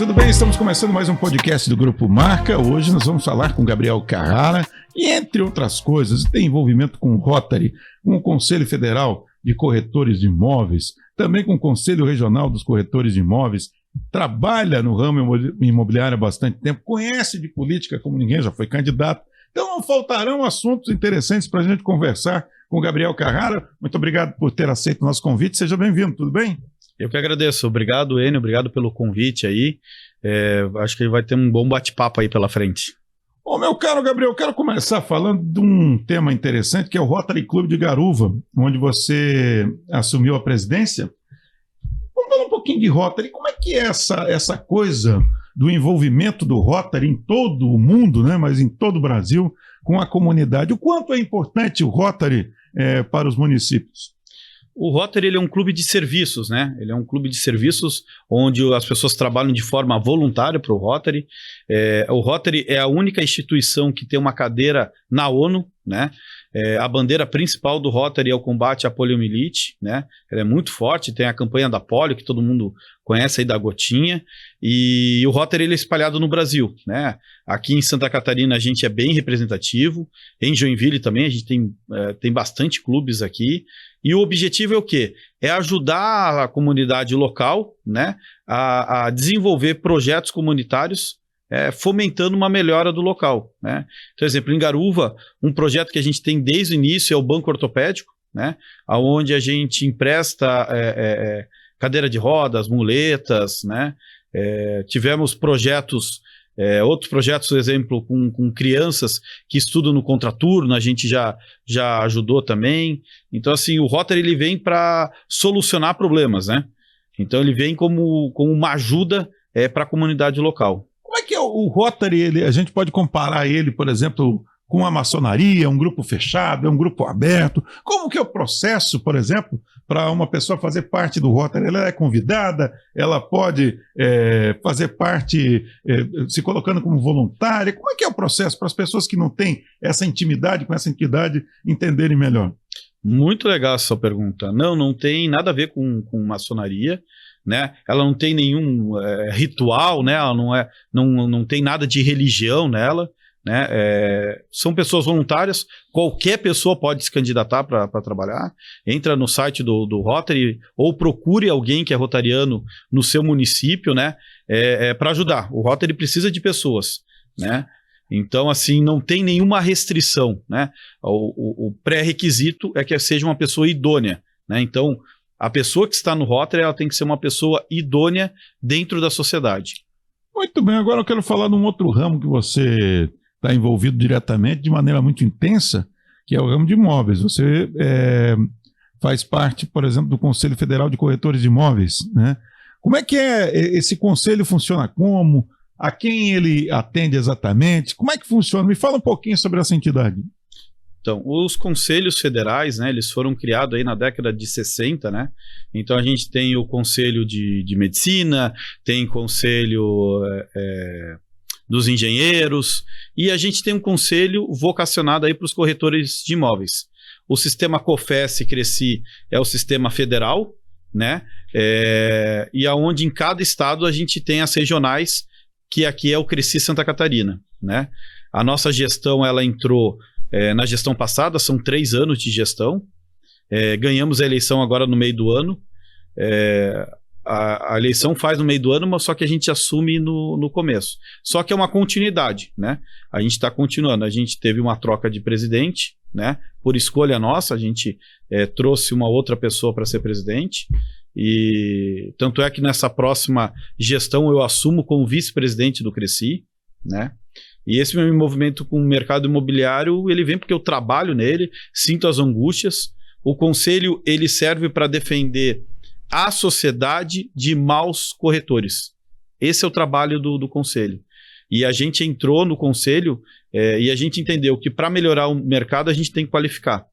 tudo bem? Estamos começando mais um podcast do Grupo Marca. Hoje nós vamos falar com Gabriel Carrara e, entre outras coisas, tem envolvimento com o Rotary, com o Conselho Federal de Corretores de Imóveis, também com o Conselho Regional dos Corretores de Imóveis, trabalha no ramo imobiliário há bastante tempo, conhece de política como ninguém, já foi candidato. Então não faltarão assuntos interessantes para a gente conversar com o Gabriel Carrara. Muito obrigado por ter aceito o nosso convite. Seja bem-vindo, tudo bem? Eu que agradeço. Obrigado, Enio. Obrigado pelo convite aí. Acho que vai ter um bom bate-papo aí pela frente. Ô, meu caro Gabriel, eu quero começar falando de um tema interessante, que é o Rotary Clube de Garuva, onde você assumiu a presidência. Vamos falar um pouquinho de Rotary. Como é que é essa coisa do envolvimento do Rotary em todo o mundo, né, mas em todo o Brasil, com a comunidade? O quanto é importante o Rotary para os municípios? O Rotary ele é um clube de serviços, né? Ele é um clube de serviços onde as pessoas trabalham de forma voluntária para o Rotary. O Rotary é a única instituição que tem uma cadeira na ONU, né? A bandeira principal do Rotary é o combate à poliomielite, né? Ela é muito forte, tem a campanha da polio, que todo mundo conhece aí, da gotinha, e o Rotary ele é espalhado no Brasil, né? Aqui em Santa Catarina a gente é bem representativo, em Joinville também a gente tem bastante clubes aqui, e o objetivo é o quê? É ajudar a comunidade local, né, a desenvolver projetos comunitários, fomentando uma melhora do local, né? Por exemplo, em Garuva, um projeto que a gente tem desde o início é o Banco Ortopédico, né? Onde a gente empresta cadeira de rodas, muletas, né? Tivemos projetos, outros projetos, por exemplo, com crianças que estudam no contraturno, a gente já ajudou também. Então, assim, o Rotary ele vem para solucionar problemas, né? Então, ele vem como uma ajuda para a comunidade local. Como é que é o Rotary? A gente pode comparar ele, por exemplo, com a maçonaria, um grupo fechado, é um grupo aberto? Como que é o processo, por exemplo, para uma pessoa fazer parte do Rotary? Ela é convidada, ela pode fazer parte se colocando como voluntária? Como é que é o processo para as pessoas que não têm essa intimidade com essa entidade entenderem melhor? Muito legal essa sua pergunta. Não tem nada a ver com maçonaria, né? Ela não tem nenhum ritual, né? Ela não tem nada de religião nela, né? São pessoas voluntárias, qualquer pessoa pode se candidatar para trabalhar. Entra no site do Rotary ou procure alguém que é rotariano no seu município, né? Para ajudar. O Rotary precisa de pessoas, né? Então, assim, não tem nenhuma restrição, né? O pré-requisito é que seja uma pessoa idônea, né? Então, a pessoa que está no Rotary, ela tem que ser uma pessoa idônea dentro da sociedade. Muito bem, agora eu quero falar de um outro ramo que você está envolvido diretamente, de maneira muito intensa, que é o ramo de imóveis. Você faz parte, por exemplo, do Conselho Federal de Corretores de Imóveis, né? Como é que esse conselho funciona? Como? A quem ele atende exatamente? Como é que funciona? Me fala um pouquinho sobre essa entidade. Então, os conselhos federais, né, eles foram criados aí na década de 60, né? Então a gente tem o Conselho de Medicina, tem conselho dos engenheiros, e a gente tem um conselho vocacionado aí para os corretores de imóveis. O sistema COFES-CRECI é o sistema federal, né? E aonde em cada estado a gente tem as regionais, que aqui é o CRECI Santa Catarina, né? A nossa gestão, ela entrou na gestão passada, são 3 anos de gestão, ganhamos a eleição agora no meio do ano, a eleição faz no meio do ano, mas só que a gente assume no começo. Só que é uma continuidade, né? A gente está continuando, a gente teve uma troca de presidente, né? Por escolha nossa, a gente trouxe uma outra pessoa para ser presidente, e tanto é que nessa próxima gestão eu assumo como vice-presidente do CRECI, né? E esse meu movimento com o mercado imobiliário, ele vem porque eu trabalho nele, sinto as angústias. O conselho, ele serve para defender a sociedade de maus corretores. Esse é o trabalho do conselho. E a gente entrou no conselho e a gente entendeu que para melhorar o mercado a gente tem que qualificar.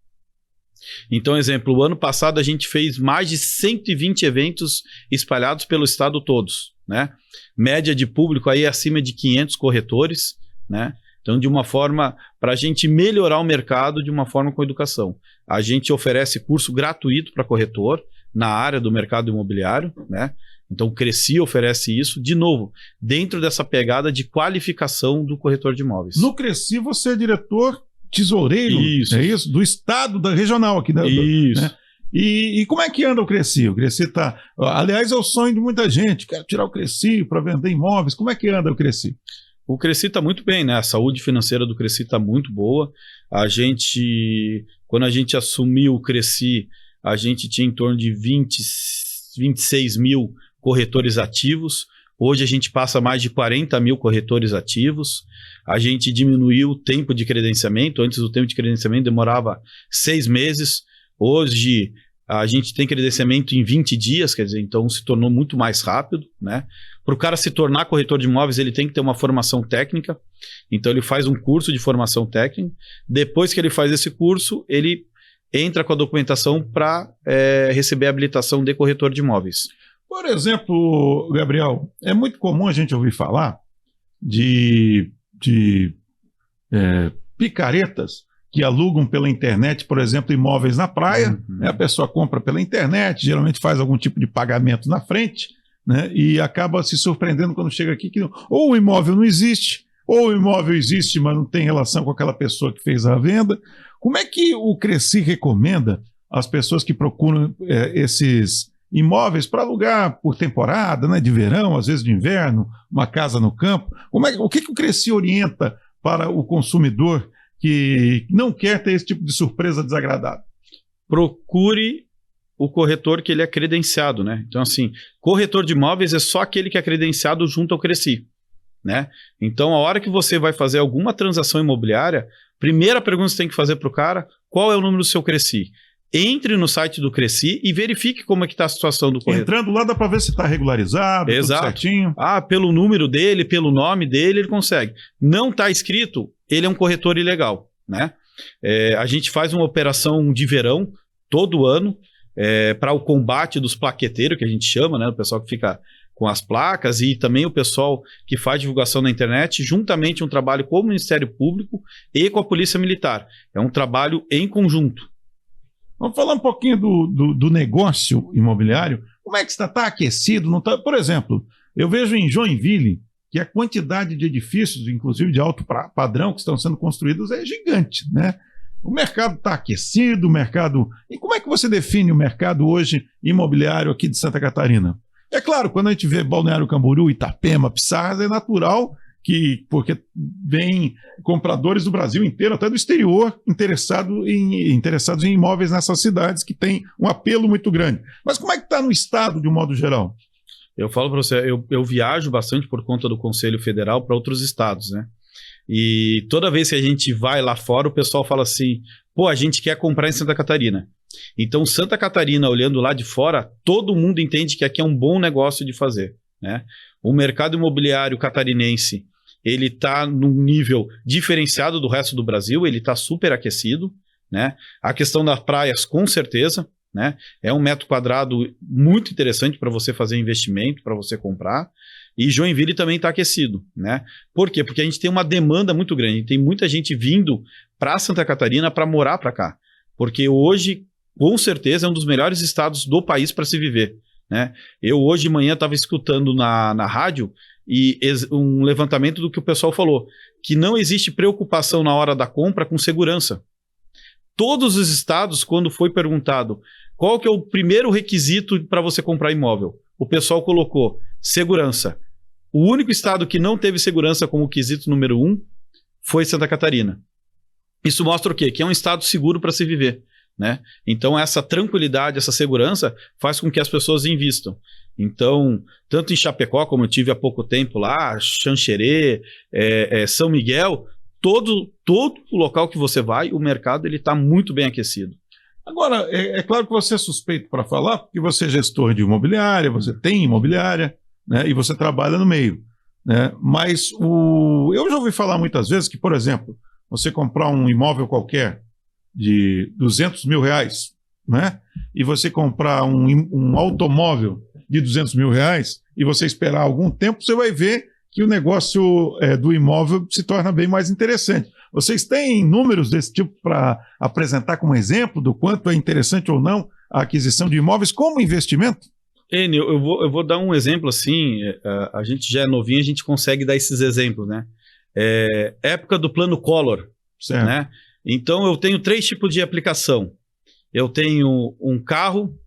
Então, exemplo, o ano passado a gente fez mais de 120 eventos espalhados pelo estado todos, né? Média de público aí acima de 500 corretores, né? Então, de uma forma, para a gente melhorar o mercado de uma forma com educação. A gente oferece curso gratuito para corretor na área do mercado imobiliário, né? Então o Cresci oferece isso, de novo, dentro dessa pegada de qualificação do corretor de imóveis. No Cresci você é diretor tesoureiro, Isso. é isso? Do estado, da regional aqui. Isso. Né? E como é que anda o Cresci? O Cresci está... Aliás, é o sonho de muita gente. Quero tirar o Cresci para vender imóveis. Como é que anda o Cresci? O Cresci está muito bem, né? A saúde financeira do Cresci está muito boa. Quando a gente assumiu o Cresci, a gente tinha em torno de 26 mil corretores ativos. Hoje a gente passa mais de 40 mil corretores ativos. A gente diminuiu o tempo de credenciamento. Antes o tempo de credenciamento demorava 6 meses. Hoje a gente tem credenciamento em 20 dias, quer dizer, então se tornou muito mais rápido, né? Para o cara se tornar corretor de imóveis, ele tem que ter uma formação técnica. Então ele faz um curso de formação técnica. Depois que ele faz esse curso, ele entra com a documentação para receber a habilitação de corretor de imóveis. Por exemplo, Gabriel, é muito comum a gente ouvir falar de picaretas que alugam pela internet, por exemplo, imóveis na praia. Né? A pessoa compra pela internet, geralmente faz algum tipo de pagamento na frente, né? E acaba se surpreendendo quando chega aqui que ou o imóvel não existe, ou o imóvel existe, mas não tem relação com aquela pessoa que fez a venda. Como é que o Cresci recomenda às pessoas que procuram esses imóveis para alugar por temporada, né, de verão, às vezes de inverno, uma casa no campo? O que o Cresci orienta para o consumidor que não quer ter esse tipo de surpresa desagradável? Procure o corretor que ele é credenciado, né? Então, assim, corretor de imóveis é só aquele que é credenciado junto ao Cresci, né? Então, a hora que você vai fazer alguma transação imobiliária, primeira pergunta que você tem que fazer para o cara: qual é o número do seu Cresci? Entre no site do Cresci e verifique como é que está a situação do corretor. Entrando lá dá para ver se está regularizado, exato, tudo certinho. Pelo número dele, pelo nome dele, ele consegue. Não está escrito, ele é um corretor ilegal, né? A gente faz uma operação de verão todo ano para o combate dos plaqueteiros, que a gente chama, né? O pessoal que fica com as placas, e também o pessoal que faz divulgação na internet, juntamente um trabalho com o Ministério Público e com a Polícia Militar. É um trabalho em conjunto. Vamos falar um pouquinho do negócio imobiliário. Como é que está? Está aquecido? Não tá? Por exemplo, eu vejo em Joinville que a quantidade de edifícios, inclusive de alto padrão, que estão sendo construídos é gigante, né? O mercado está aquecido, o mercado... E como é que você define o mercado hoje imobiliário aqui de Santa Catarina? É claro, quando a gente vê Balneário Camboriú, Itapema, Pissarras, é natural porque vem compradores do Brasil inteiro, até do exterior, interessados em imóveis nessas cidades que têm um apelo muito grande. Mas como é que está no estado, de um modo geral? Eu falo para você, eu viajo bastante por conta do Conselho Federal para outros estados, né? E toda vez que a gente vai lá fora, o pessoal fala assim: pô, a gente quer comprar em Santa Catarina. Então, Santa Catarina, olhando lá de fora, todo mundo entende que aqui é um bom negócio de fazer, né? O mercado imobiliário catarinense, ele está num nível diferenciado do resto do Brasil, ele está super aquecido, né? A questão das praias, com certeza, né? É um metro quadrado muito interessante para você fazer investimento, para você comprar. E Joinville também está aquecido, né? Por quê? Porque a gente tem uma demanda muito grande, tem muita gente vindo para Santa Catarina para morar para cá. Porque hoje, com certeza, é um dos melhores estados do país para se viver, né? Eu hoje de manhã estava escutando na rádio e um levantamento do que o pessoal falou, que não existe preocupação na hora da compra com segurança. Todos os estados, quando foi perguntado qual que é o primeiro requisito para você comprar imóvel, o pessoal colocou segurança. O único estado que não teve segurança como quesito número 1 foi Santa Catarina. Isso mostra o quê? Que é um estado seguro para se viver, né? Então essa tranquilidade, essa segurança faz com que as pessoas invistam. Então, tanto em Chapecó, como eu tive há pouco tempo lá, Xanxerê, São Miguel, todo o local que você vai, o mercado está muito bem aquecido. Agora, é claro que você é suspeito para falar, porque você é gestor de imobiliária, você tem imobiliária, né, e você trabalha no meio, né? Mas eu já ouvi falar muitas vezes que, por exemplo, você comprar um imóvel qualquer de R$200 mil, né, e você comprar um automóvel de R$200 mil e você esperar algum tempo, você vai ver que o negócio do imóvel se torna bem mais interessante. Vocês têm números desse tipo para apresentar como exemplo do quanto é interessante ou não a aquisição de imóveis como investimento? Enio, eu vou dar um exemplo assim, a gente já é novinho, a gente consegue dar esses exemplos, né? Época do plano Collor, Certo. né? Então eu tenho 3 tipos de aplicação. Eu tenho um carro,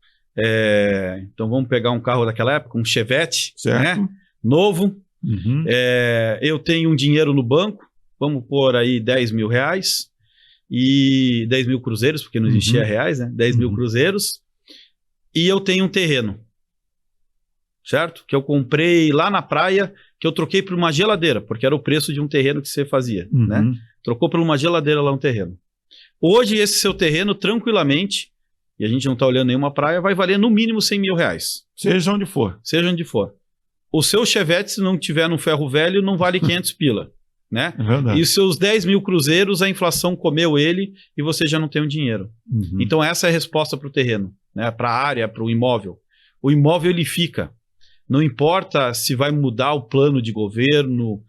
então vamos pegar um carro daquela época, um Chevette, Certo. né? Novo. Uhum. Eu tenho um dinheiro no banco, vamos pôr aí 10 mil reais, e 10 mil cruzeiros, porque não existia reais, né? 10 mil cruzeiros, e eu tenho um terreno, certo? Que eu comprei lá na praia, que eu troquei por uma geladeira, porque era o preço de um terreno que você fazia, né? Trocou por uma geladeira lá um terreno. Hoje esse seu terreno, tranquilamente, e a gente não está olhando nenhuma praia, vai valer no mínimo 100 mil reais. Seja onde for. Seja onde for. O seu Chevette, se não tiver no ferro velho, não vale 500 pila, né? É verdade. E os seus 10 mil cruzeiros, a inflação comeu ele e você já não tem o dinheiro. Então essa é a resposta para o terreno, né? Para a área, para o imóvel. O imóvel ele fica. Não importa se vai mudar o plano de governo,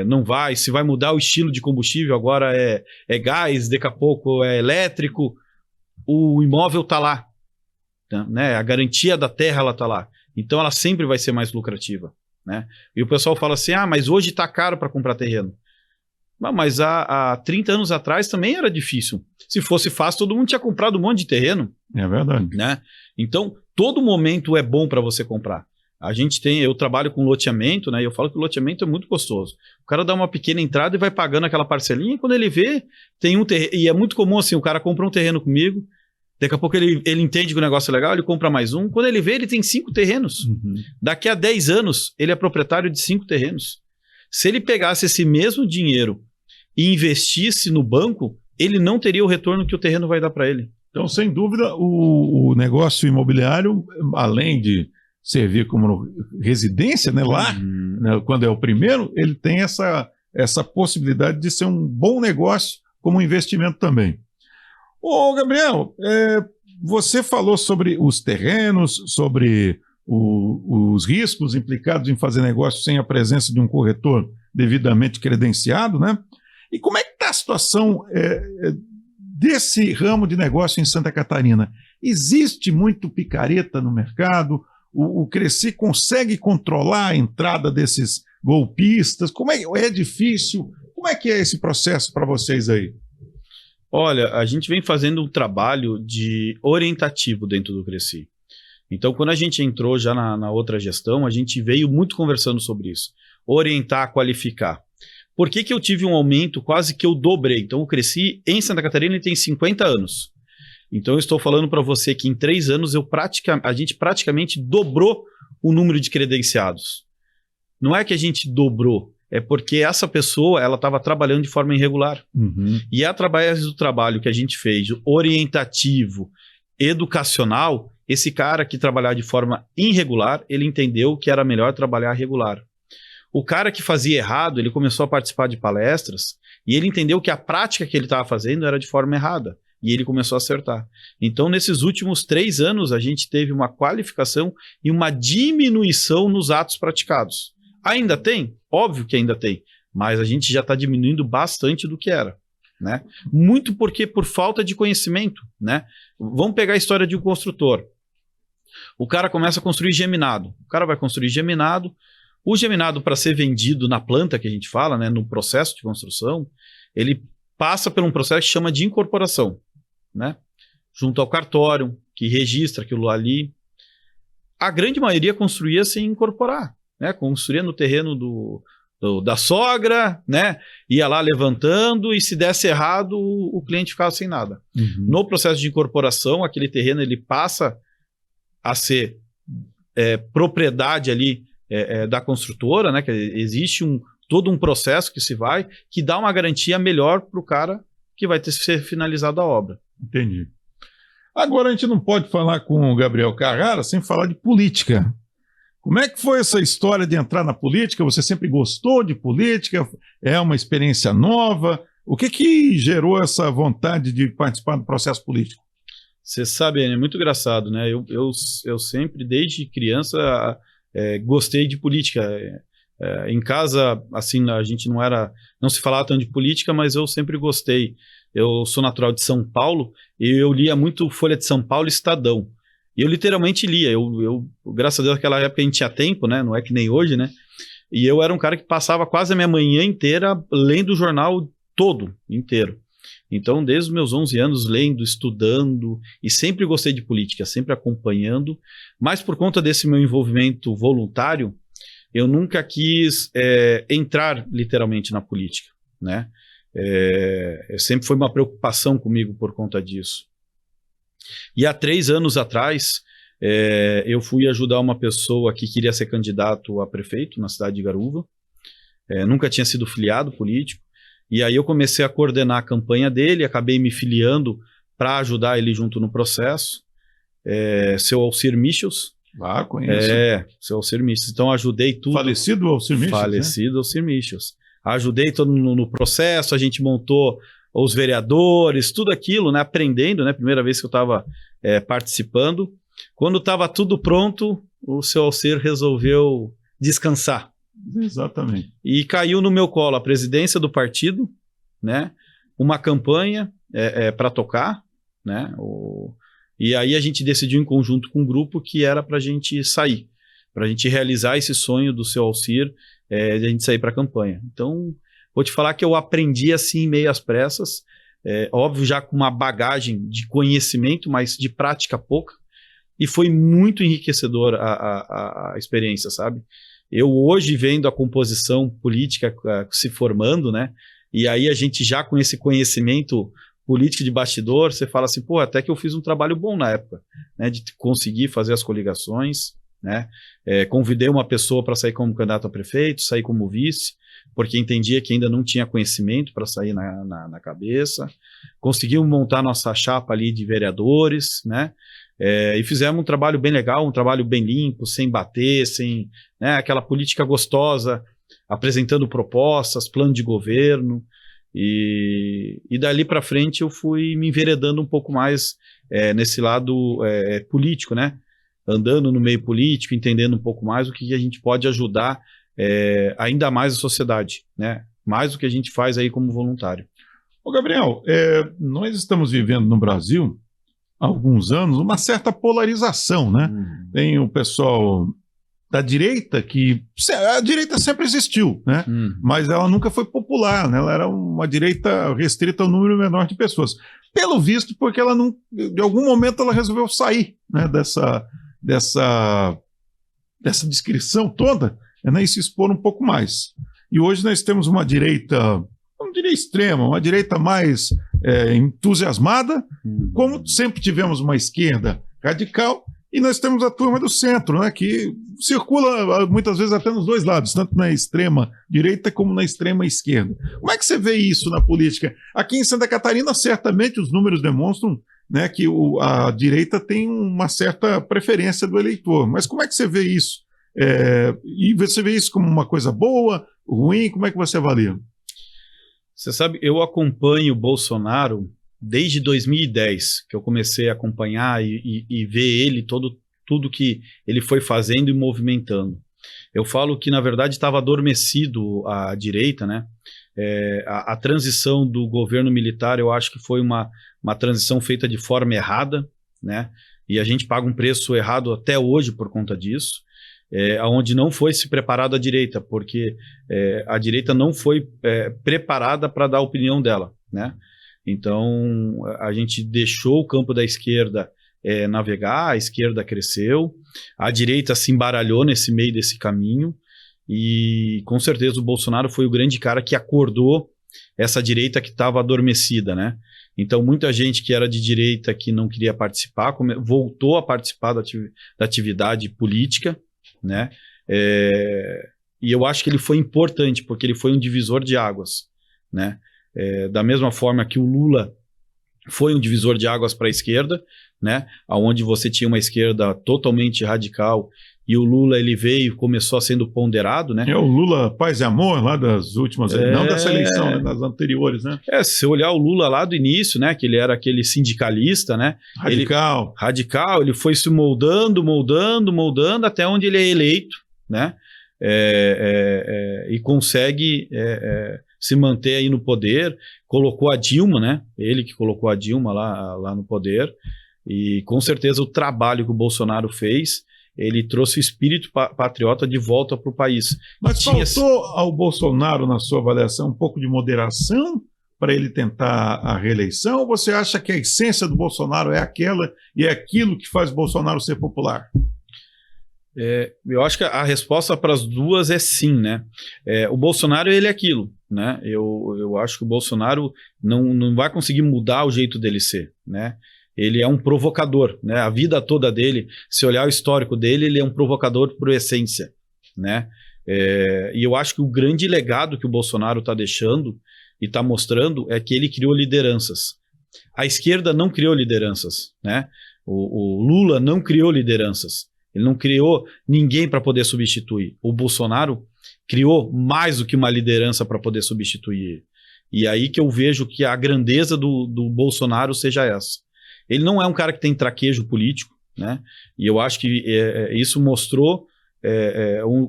não vai, se vai mudar o estilo de combustível, agora é gás, daqui a pouco é elétrico, o imóvel está lá, né? A garantia da terra ela está lá, então ela sempre vai ser mais lucrativa, né? E o pessoal fala assim, mas hoje está caro para comprar terreno. Mas há 30 anos atrás também era difícil. Se fosse fácil, todo mundo tinha comprado um monte de terreno. É verdade. Né? Então, todo momento é bom para você comprar. Eu trabalho com loteamento, né? E eu falo que o loteamento é muito gostoso. O cara dá uma pequena entrada e vai pagando aquela parcelinha, e quando ele vê, tem um terreno. E é muito comum assim, o cara compra um terreno comigo, daqui a pouco ele entende que o negócio é legal, ele compra mais um. Quando ele vê, ele tem 5 terrenos. Daqui a 10 anos, ele é proprietário de 5 terrenos. Se ele pegasse esse mesmo dinheiro e investisse no banco, ele não teria o retorno que o terreno vai dar para ele. Então, sem dúvida, o negócio imobiliário, além de servir como residência, né, lá, né, quando é o primeiro, ele tem essa possibilidade de ser um bom negócio como investimento também. Ô, Gabriel, você falou sobre os terrenos, sobre os riscos implicados em fazer negócio sem a presença de um corretor devidamente credenciado, né? E como é que está a situação desse ramo de negócio em Santa Catarina? Existe muito picareta no mercado? O Cresci consegue controlar a entrada desses golpistas? Como é difícil? Como é que é esse processo para vocês aí? Olha, a gente vem fazendo um trabalho de orientativo dentro do Cresci. Então, quando a gente entrou já na outra gestão, a gente veio muito conversando sobre isso. Orientar, qualificar. Por que eu tive um aumento quase que eu dobrei? Então, o Cresci em Santa Catarina ele tem 50 anos. Então, eu estou falando para você que em 3 anos a gente praticamente dobrou o número de credenciados. Não é que a gente dobrou, é porque essa pessoa ela estava trabalhando de forma irregular. E através do trabalho que a gente fez, orientativo, educacional, esse cara que trabalhava de forma irregular, ele entendeu que era melhor trabalhar regular. O cara que fazia errado, ele começou a participar de palestras e ele entendeu que a prática que ele estava fazendo era de forma errada. E ele começou a acertar. Então, nesses últimos 3 anos, a gente teve uma qualificação e uma diminuição nos atos praticados. Ainda tem? Óbvio que ainda tem. Mas a gente já está diminuindo bastante do que era. Né? Muito porque por falta de conhecimento. Né? Vamos pegar a história de um construtor. O cara começa a construir geminado. O cara vai construir geminado. O geminado, para ser vendido na planta que a gente fala, né, no processo de construção, ele passa por um processo que chama de incorporação. Né? Junto ao cartório, que registra aquilo ali. A grande maioria construía sem incorporar. Né? Construía no terreno da sogra, né? Ia lá levantando e se desse errado, o cliente ficava sem nada. No processo de incorporação, aquele terreno ele passa a ser propriedade ali da construtora, né? Que existe todo um processo que dá uma garantia melhor para o cara que vai ter que ser finalizada a obra. Entendi. Agora a gente não pode falar com o Gabriel Carrara sem falar de política. Como é que foi essa história de entrar na política? Você sempre gostou de política? É uma experiência nova? O que gerou essa vontade de participar do processo político? Você sabe, é muito engraçado, né? Eu sempre, desde criança, gostei de política. Em casa, assim, a gente não se falava tanto de política, mas eu sempre gostei. Eu sou natural de São Paulo e eu lia muito Folha de São Paulo e Estadão. E eu literalmente lia. Graças a Deus, naquela época a gente tinha tempo, né? Não é que nem hoje, né? E eu era um cara que passava quase a minha manhã inteira lendo o jornal todo, inteiro. Então, desde os meus 11 anos, lendo, estudando, e sempre gostei de política, sempre acompanhando. Mas por conta desse meu envolvimento voluntário, eu nunca quis entrar literalmente na política, né? Sempre foi uma preocupação comigo por conta disso. E há 3 anos atrás, eu fui ajudar uma pessoa que queria ser candidato a prefeito na cidade de Garuva. Nunca tinha sido filiado político. E aí eu comecei a coordenar a campanha dele, acabei me filiando para ajudar ele junto no processo. Seu Alcir Michels. Ah, conheço. Seu Alcir Michels. Então ajudei tudo. Falecido Alcir Michels? Falecido, né? Alcir Michels. Ajudei todo no processo, a gente montou os vereadores, tudo aquilo, né? Aprendendo, né? Primeira vez que eu estava participando. Quando estava tudo pronto, o seu Alcir resolveu descansar. Exatamente. E caiu no meu colo a presidência do partido, né? Uma campanha para tocar, né? E aí a gente decidiu em conjunto com o grupo que era para a gente sair, para a gente realizar esse sonho do seu Alcir, de a gente sair para a campanha. Então, vou te falar que eu aprendi assim meio às pressas, óbvio já com uma bagagem de conhecimento, mas de prática pouca, e foi muito enriquecedor a experiência, sabe? Eu hoje vendo a composição política se formando, né? E aí a gente já com esse conhecimento político de bastidor, você fala assim, pô, até que eu fiz um trabalho bom na época, né? De conseguir fazer as coligações, né? Convidei uma pessoa para sair como candidato a prefeito, sair como vice, porque entendia que ainda não tinha conhecimento para sair na cabeça. Conseguimos montar nossa chapa ali de vereadores, né? E fizemos um trabalho bem legal, um trabalho bem limpo, sem bater, sem, né, aquela política gostosa, apresentando propostas, plano de governo, e dali para frente eu fui me enveredando um pouco mais nesse lado político, né? Andando no meio político, entendendo um pouco mais o que a gente pode ajudar ainda mais a sociedade, né? Mais do que a gente faz aí como voluntário. Ô Gabriel, nós estamos vivendo no Brasil há alguns anos uma certa polarização, né? Tem o pessoal da direita a direita sempre existiu, né? Mas ela nunca foi popular, né? Ela era uma direita restrita ao número menor de pessoas. Pelo visto, porque ela não, de algum momento ela resolveu sair, né, dessa descrição toda, né, e se expor um pouco mais. E hoje nós temos uma direita, não diria extrema, uma direita mais entusiasmada, como sempre tivemos uma esquerda radical, e nós temos a turma do centro, né, que circula muitas vezes até nos dois lados, tanto na extrema direita como na extrema esquerda. Como é que você vê isso na política? Aqui em Santa Catarina, certamente os números demonstram, né, que a direita tem uma certa preferência do eleitor. Mas como é que você vê isso? E você vê isso como uma coisa boa, ruim? Como é que você avalia? Você sabe, eu acompanho o Bolsonaro desde 2010, que eu comecei a acompanhar e ver ele, tudo que ele foi fazendo e movimentando. Eu falo que, na verdade, estava adormecido a direita, né? A transição do governo militar, eu acho que foi uma transição feita de forma errada, né? E a gente paga um preço errado até hoje por conta disso. Onde não foi se preparado a direita, porque a direita não foi preparada para dar a opinião dela, né? Então, a gente deixou o campo da esquerda navegar, a esquerda cresceu, a direita se embaralhou nesse meio desse caminho, e com certeza o Bolsonaro foi o grande cara que acordou essa direita que estava adormecida, né? Então, muita gente que era de direita, que não queria participar, voltou a participar da atividade política, né? E eu acho que ele foi importante, porque ele foi um divisor de águas, né? Da mesma forma que o Lula foi um divisor de águas para a esquerda, né? Onde você tinha uma esquerda totalmente radical, e o Lula ele veio, começou sendo ponderado, né? O Lula Paz e Amor, lá das últimas, não dessa eleição, né, das anteriores, né? Se você olhar o Lula lá do início, né, que ele era aquele sindicalista, né? Radical, ele foi se moldando, até onde ele é eleito, né? E consegue se manter aí no poder, colocou a Dilma, né? Ele que colocou a Dilma lá no poder, E com certeza o trabalho que o Bolsonaro fez, ele trouxe o espírito patriota de volta para o país. Mas faltou ao Bolsonaro, na sua avaliação, um pouco de moderação para ele tentar a reeleição? Ou você acha que a essência do Bolsonaro é aquela e é aquilo que faz o Bolsonaro ser popular? Eu acho que a resposta para as duas é sim, né? O Bolsonaro, ele é aquilo, né? Eu acho que o Bolsonaro não vai conseguir mudar o jeito dele ser, né? Ele é um provocador, né? A vida toda dele, se olhar o histórico dele, ele é um provocador por essência, né? E eu acho que o grande legado que o Bolsonaro está deixando e está mostrando é que ele criou lideranças. A esquerda não criou lideranças, né? O Lula não criou lideranças. Ele não criou ninguém para poder substituir. O Bolsonaro criou mais do que uma liderança para poder substituir. E aí que eu vejo que a grandeza do Bolsonaro seja essa. Ele não é um cara que tem traquejo político, né? E eu acho que isso mostrou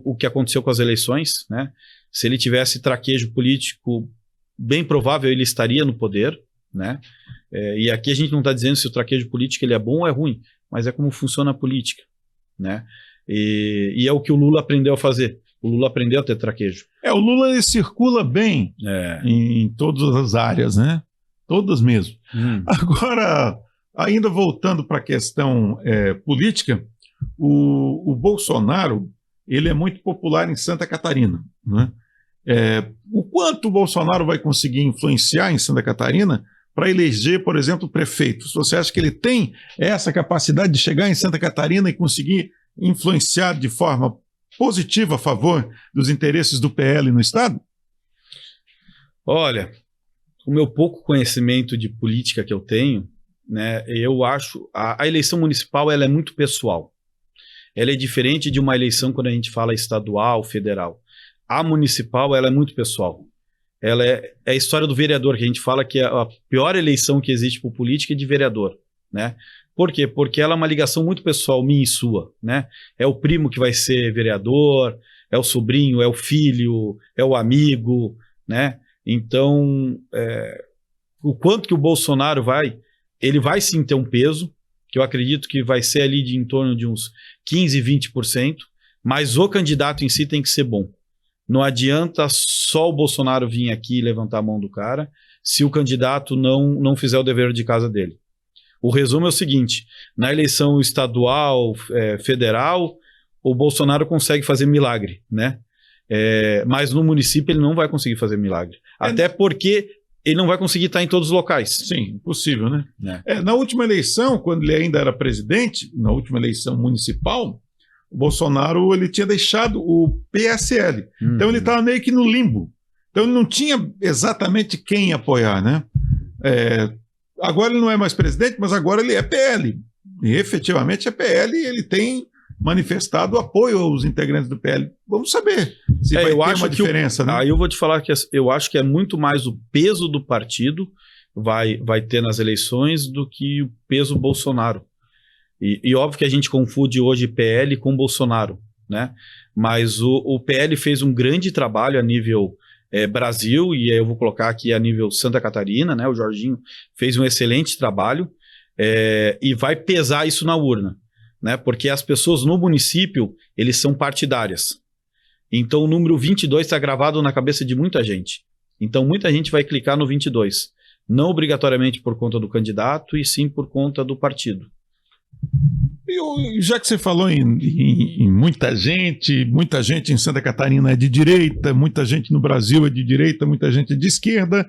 o que aconteceu com as eleições, né? Se ele tivesse traquejo político, bem provável ele estaria no poder, né? E aqui a gente não está dizendo se o traquejo político ele é bom ou é ruim, mas é como funciona a política, né? E é o que o Lula aprendeu a fazer. O Lula aprendeu a ter traquejo. O Lula ele circula bem em todas as áreas, né? Todas mesmo. Agora, ainda voltando para a questão política, o Bolsonaro ele é muito popular em Santa Catarina, né? O quanto o Bolsonaro vai conseguir influenciar em Santa Catarina para eleger, por exemplo, prefeitos? Você acha que ele tem essa capacidade de chegar em Santa Catarina e conseguir influenciar de forma positiva a favor dos interesses do PL no estado? Olha, o meu pouco conhecimento de política que eu tenho, né, eu acho a eleição municipal ela é muito pessoal. Ela é diferente de uma eleição quando a gente fala estadual, federal. A municipal ela é muito pessoal. Ela é a história do vereador, que a gente fala que a pior eleição que existe por política é de vereador, né? Por quê? Porque ela é uma ligação muito pessoal, minha e sua, né? É o primo que vai ser vereador, é o sobrinho, é o filho, é o amigo, né? Então, o quanto que o Bolsonaro ele vai sim ter um peso, que eu acredito que vai ser ali em torno de uns 15%, 20%, mas o candidato em si tem que ser bom. Não adianta só o Bolsonaro vir aqui e levantar a mão do cara se o candidato não fizer o dever de casa dele. O resumo é o seguinte: na eleição estadual, federal, o Bolsonaro consegue fazer milagre, né? Mas no município ele não vai conseguir fazer milagre. Até porque ele não vai conseguir estar em todos os locais. Sim, impossível, né? Na última eleição, quando ele ainda era presidente, na última eleição municipal, o Bolsonaro ele tinha deixado o PSL. Então ele estava meio que no limbo. Então ele não tinha exatamente quem apoiar, né? Agora ele não é mais presidente, mas agora ele é PL. E efetivamente é PL e ele tem manifestado apoio aos integrantes do PL. Vamos saber se vai ter uma diferença, né? Aí eu vou te falar que eu acho que é muito mais o peso do partido vai ter nas eleições do que o peso Bolsonaro. E óbvio que a gente confunde hoje PL com Bolsonaro, né? Mas o PL fez um grande trabalho a nível Brasil, e aí eu vou colocar aqui a nível Santa Catarina, né? O Jorginho fez um excelente trabalho e vai pesar isso na urna, né? Porque as pessoas no município, eles são partidárias. Então o número 22 está gravado na cabeça de muita gente. Então muita gente vai clicar no 22. Não obrigatoriamente por conta do candidato, e sim por conta do partido. Já que você falou em muita gente em Santa Catarina é de direita, muita gente no Brasil é de direita, muita gente é de esquerda,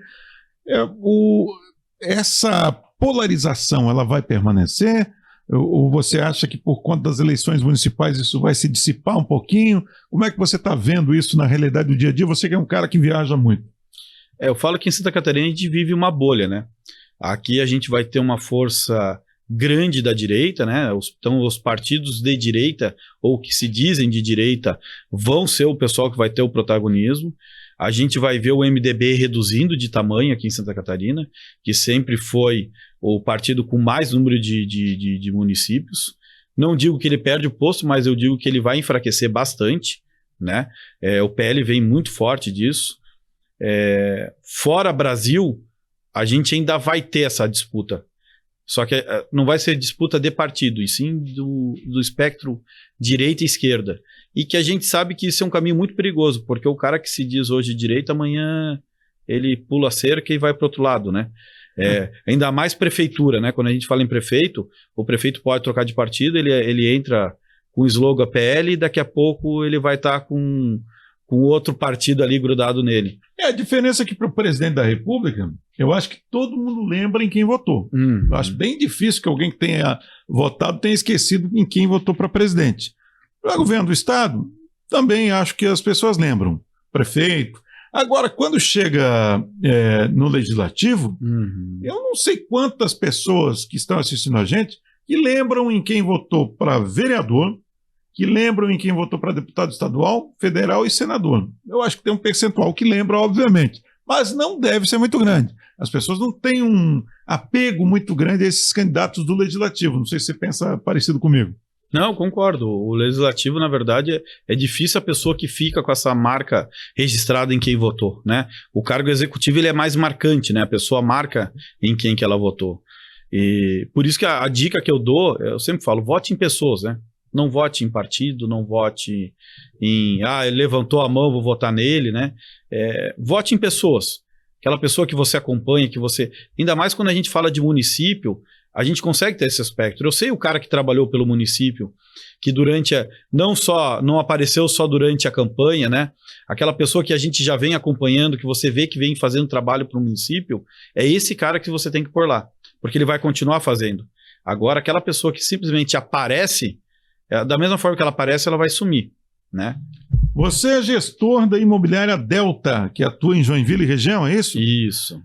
essa polarização ela vai permanecer? Ou você acha que por conta das eleições municipais isso vai se dissipar um pouquinho? Como é que você está vendo isso na realidade do dia a dia? Você que é um cara que viaja muito. Eu falo que em Santa Catarina a gente vive uma bolha, né? Aqui a gente vai ter uma força grande da direita, né? Então os partidos de direita, ou que se dizem de direita, vão ser o pessoal que vai ter o protagonismo. A gente vai ver o MDB reduzindo de tamanho aqui em Santa Catarina, que sempre foi o partido com mais número de municípios. Não digo que ele perde o posto, mas eu digo que ele vai enfraquecer bastante, né? O PL vem muito forte disso. Fora Brasil, a gente ainda vai ter essa disputa. Só que não vai ser disputa de partido, e sim do espectro direita e esquerda. E que a gente sabe que isso é um caminho muito perigoso, porque o cara que se diz hoje direita, amanhã ele pula a cerca e vai para o outro lado, né? Ainda mais prefeitura, né? Quando a gente fala em prefeito, o prefeito pode trocar de partido, ele entra com o slogan PL e daqui a pouco ele vai estar com outro partido ali grudado nele. A diferença é que para o presidente da República, eu acho que todo mundo lembra em quem votou. Eu acho bem difícil que alguém que tenha votado tenha esquecido em quem votou para presidente. Para o governo do Estado, também acho que as pessoas lembram. Prefeito. Agora, quando chega no Legislativo, eu não sei quantas pessoas que estão assistindo a gente que lembram em quem votou para vereador, que lembram em quem votou para deputado estadual, federal e senador. Eu acho que tem um percentual que lembra, obviamente, mas não deve ser muito grande. As pessoas não têm um apego muito grande a esses candidatos do Legislativo. Não sei se você pensa parecido comigo. Não, concordo. O Legislativo, na verdade, é difícil a pessoa que fica com essa marca registrada em quem votou, né? O cargo executivo ele é mais marcante, né? A pessoa marca em quem que ela votou. E por isso que a dica que eu dou, eu sempre falo, vote em pessoas, né? Não vote em partido, não vote em... ele levantou a mão, vou votar nele, né? Vote em pessoas. Aquela pessoa que você acompanha, que você... Ainda mais quando a gente fala de município, a gente consegue ter esse aspecto. Eu sei o cara que trabalhou pelo município, que não apareceu só durante a campanha, né? Aquela pessoa que a gente já vem acompanhando, que você vê que vem fazendo trabalho para o município, é esse cara que você tem que pôr lá, porque ele vai continuar fazendo. Agora, aquela pessoa que simplesmente aparece... Da mesma forma que ela aparece, ela vai sumir, né? Você é gestor da imobiliária Delta, que atua em Joinville e região, é isso? Isso.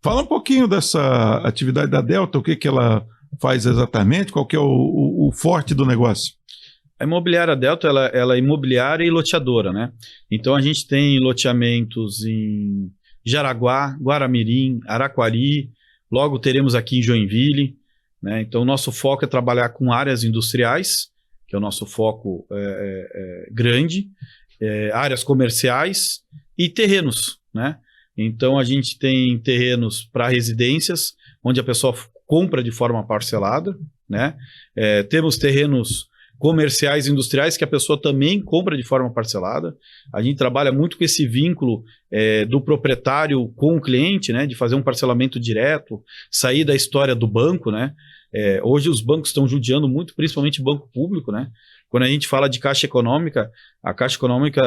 Fala um pouquinho dessa atividade da Delta, o que ela faz exatamente, qual que é o forte do negócio? A imobiliária Delta, ela é imobiliária e loteadora, né? Então a gente tem loteamentos em Jaraguá, Guaramirim, Araquari, logo teremos aqui em Joinville. Né? Então, o nosso foco é trabalhar com áreas industriais, que é o nosso foco grande, áreas comerciais e terrenos. Né? Então, a gente tem terrenos para residências, onde a pessoa compra de forma parcelada. Né? Temos terrenos comerciais e industriais que a pessoa também compra de forma parcelada. A gente trabalha muito com esse vínculo do proprietário com o cliente, né? De fazer um parcelamento direto, sair da história do banco, né? Hoje os bancos estão judiando muito, principalmente banco público, né? Quando a gente fala de Caixa Econômica, a Caixa Econômica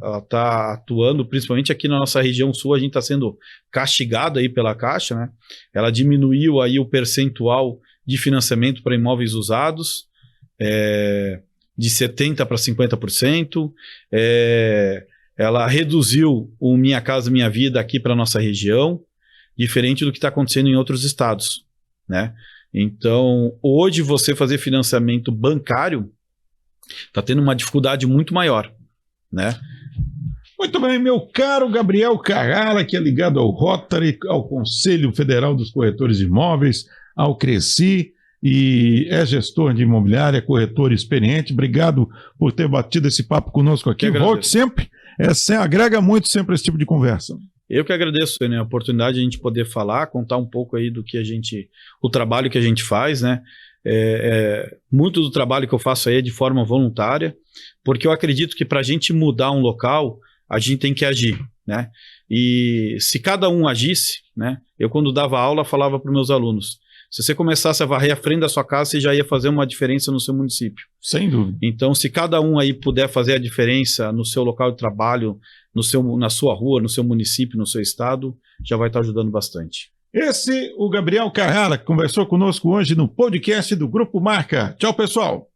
ela está atuando, principalmente aqui na nossa região sul, a gente está sendo castigado aí pela Caixa, né? Ela diminuiu aí o percentual de financiamento para imóveis usados, de 70% para 50%. Ela reduziu o Minha Casa Minha Vida aqui para a nossa região, diferente do que está acontecendo em outros estados. Né? Então, hoje você fazer financiamento bancário está tendo uma dificuldade muito maior. Né? Muito bem, meu caro Gabriel Carrara, que é ligado ao Rotary, ao Conselho Federal dos Corretores de Imóveis, ao Cresci, e é gestor de imobiliária, corretor experiente. Obrigado por ter batido esse papo conosco aqui. Volte sempre, agrega muito sempre esse tipo de conversa. Eu que agradeço, né, a oportunidade de a gente poder falar, contar um pouco aí do que o trabalho que a gente faz, né? Muito do trabalho que eu faço aí é de forma voluntária, porque eu acredito que para a gente mudar um local, a gente tem que agir, né? E se cada um agisse, né? Eu quando dava aula falava para os meus alunos, se você começasse a varrer a frente da sua casa, você já ia fazer uma diferença no seu município. Sem dúvida. Então, se cada um aí puder fazer a diferença no seu local de trabalho, na sua rua, no seu município, no seu estado, já vai estar ajudando bastante. O Gabriel Carrara, que conversou conosco hoje no podcast do Grupo Marca. Tchau, pessoal.